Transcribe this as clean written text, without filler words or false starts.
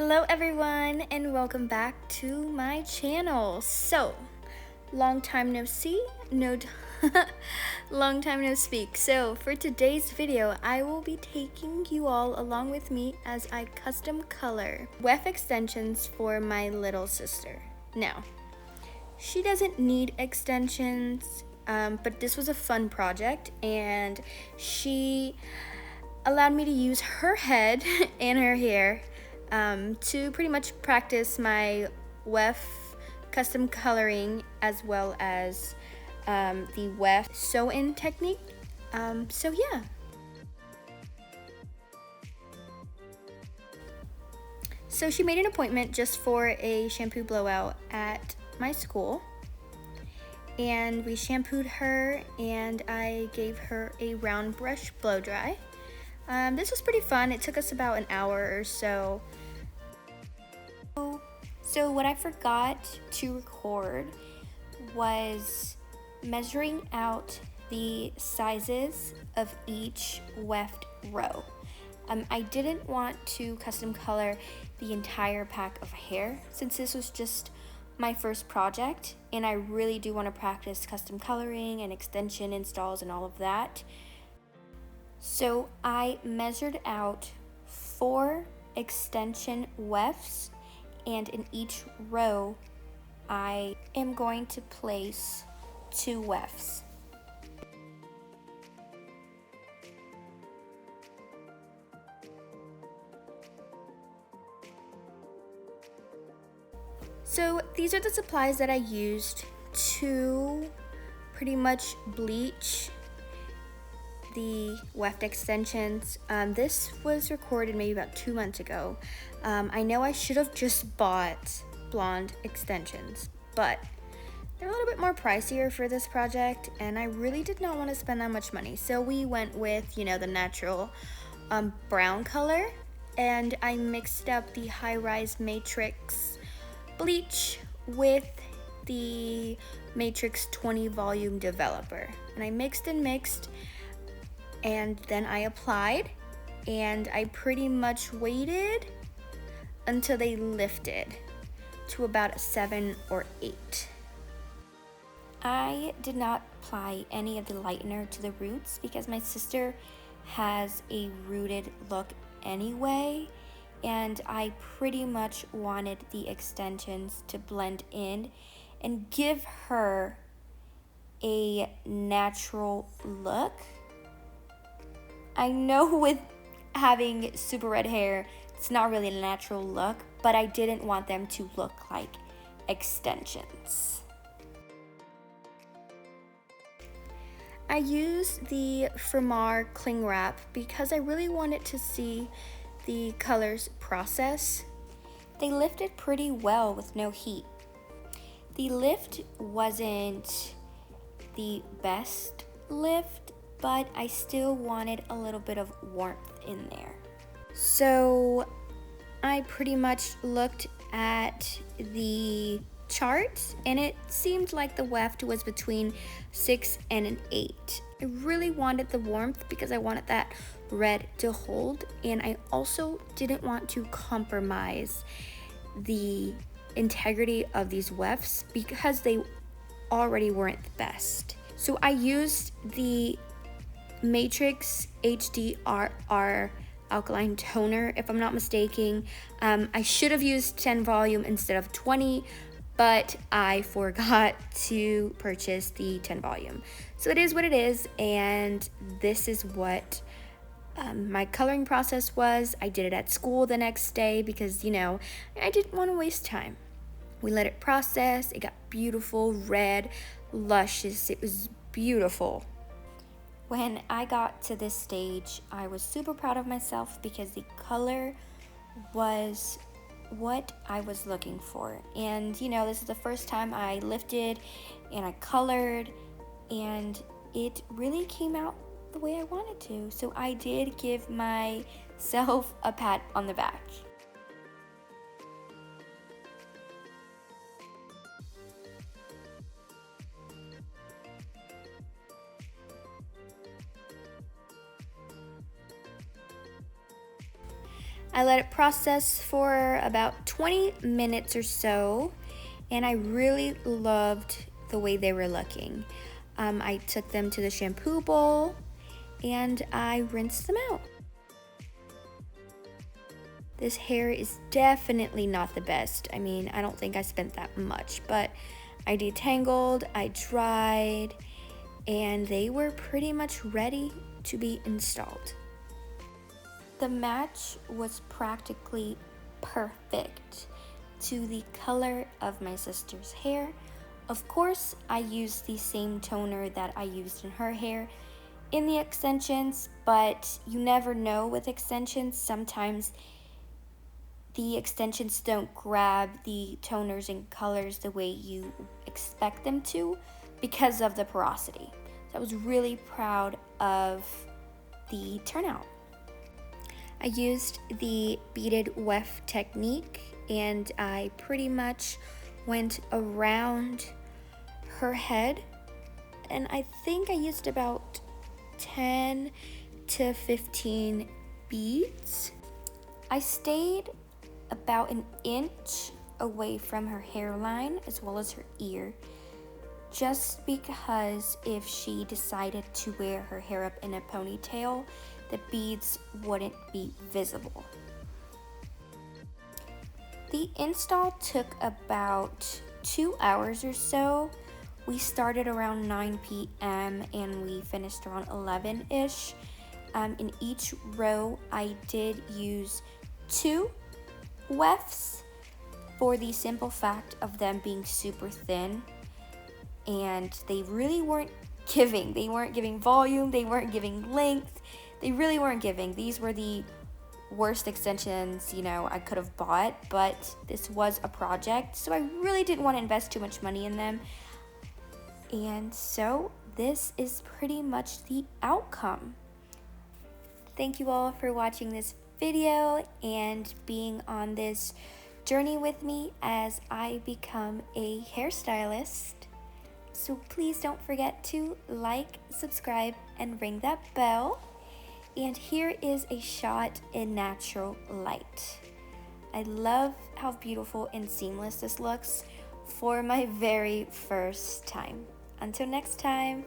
Hello everyone and welcome back to my channel. So, long time no see, long time no speak. So for today's video, I will be taking you all along with me as I custom color weft extensions for my little sister. Now, she doesn't need extensions, but this was a fun project and she allowed me to use her head and her hair to pretty much practice my weft custom coloring as well as the weft sew-in technique. So yeah. So she made an appointment just for a shampoo blowout at my school. And we shampooed her and I gave her a round brush blow dry. This was pretty fun. It took us about an hour or so. So what I forgot to record was measuring out the sizes of each weft row. I didn't want to custom color the entire pack of hair since this was just my first project and I really do want to practice custom coloring and extension installs and all of that. So I measured out 4 extension wefts, and in each row I am going to place 2 wefts. So these are the supplies that I used to pretty much bleach the weft extensions. This was recorded maybe about 2 months ago. I know I should have just bought blonde extensions, but they're a little bit more pricier for this project and I really did not want to spend that much money. So we went with, the natural brown color, and I mixed up the High Rise Matrix bleach with the Matrix 20 volume developer. And I mixed and then I applied, and I pretty much waited until they lifted to about a 7 or 8. I did not apply any of the lightener to the roots because my sister has a rooted look anyway, and I pretty much wanted the extensions to blend in and give her a natural look. I know with having super red hair, it's not really a natural look, but I didn't want them to look like extensions. I used the Fremar cling wrap because I really wanted to see the colors process. They lifted pretty well with no heat. The lift wasn't the best lift, but I still wanted a little bit of warmth in there. So I pretty much looked at the chart and it seemed like the weft was between 6 and an 8. I really wanted the warmth because I wanted that red to hold, and I also didn't want to compromise the integrity of these wefts because they already weren't the best. So I used the Matrix HDRR alkaline toner, if I'm not mistaken. I should have used 10 volume instead of 20, but I forgot to purchase the 10 volume. So it is what it is, and this is what my coloring process was. I did it at school the next day because, I didn't want to waste time. We let it process. It got beautiful, red, luscious. It was beautiful. When I got to this stage, I was super proud of myself because the color was what I was looking for. And this is the first time I lifted and I colored, and it really came out the way I wanted to. So I did give myself a pat on the back. I let it process for about 20 minutes or so, and I really loved the way they were looking. I took them to the shampoo bowl and I rinsed them out. This hair is definitely not the best. I mean, I don't think I spent that much, but I detangled, I dried, and they were pretty much ready to be installed. The match was practically perfect to the color of my sister's hair. Of course, I used the same toner that I used in her hair in the extensions, but you never know with extensions. Sometimes the extensions don't grab the toners and colors the way you expect them to because of the porosity. So I was really proud of the turnout. I used the beaded weft technique and I pretty much went around her head, and I think I used about 10 to 15 beads. I stayed about an inch away from her hairline as well as her ear, just because if she decided to wear her hair up in a ponytail, the beads wouldn't be visible. The install took about 2 hours or so. We started around 9 p.m. and we finished around 11-ish. In each row, I did use 2 wefts for the simple fact of them being super thin, and they really weren't giving. They weren't giving volume, they weren't giving length, they really weren't giving. These were the worst extensions, I could have bought, but this was a project, so I really didn't want to invest too much money in them. And so this is pretty much the outcome. Thank you all for watching this video and being on this journey with me as I become a hairstylist. So please don't forget to like, subscribe, and ring that bell. And here is a shot in natural light. I love how beautiful and seamless this looks for my very first time. Until next time.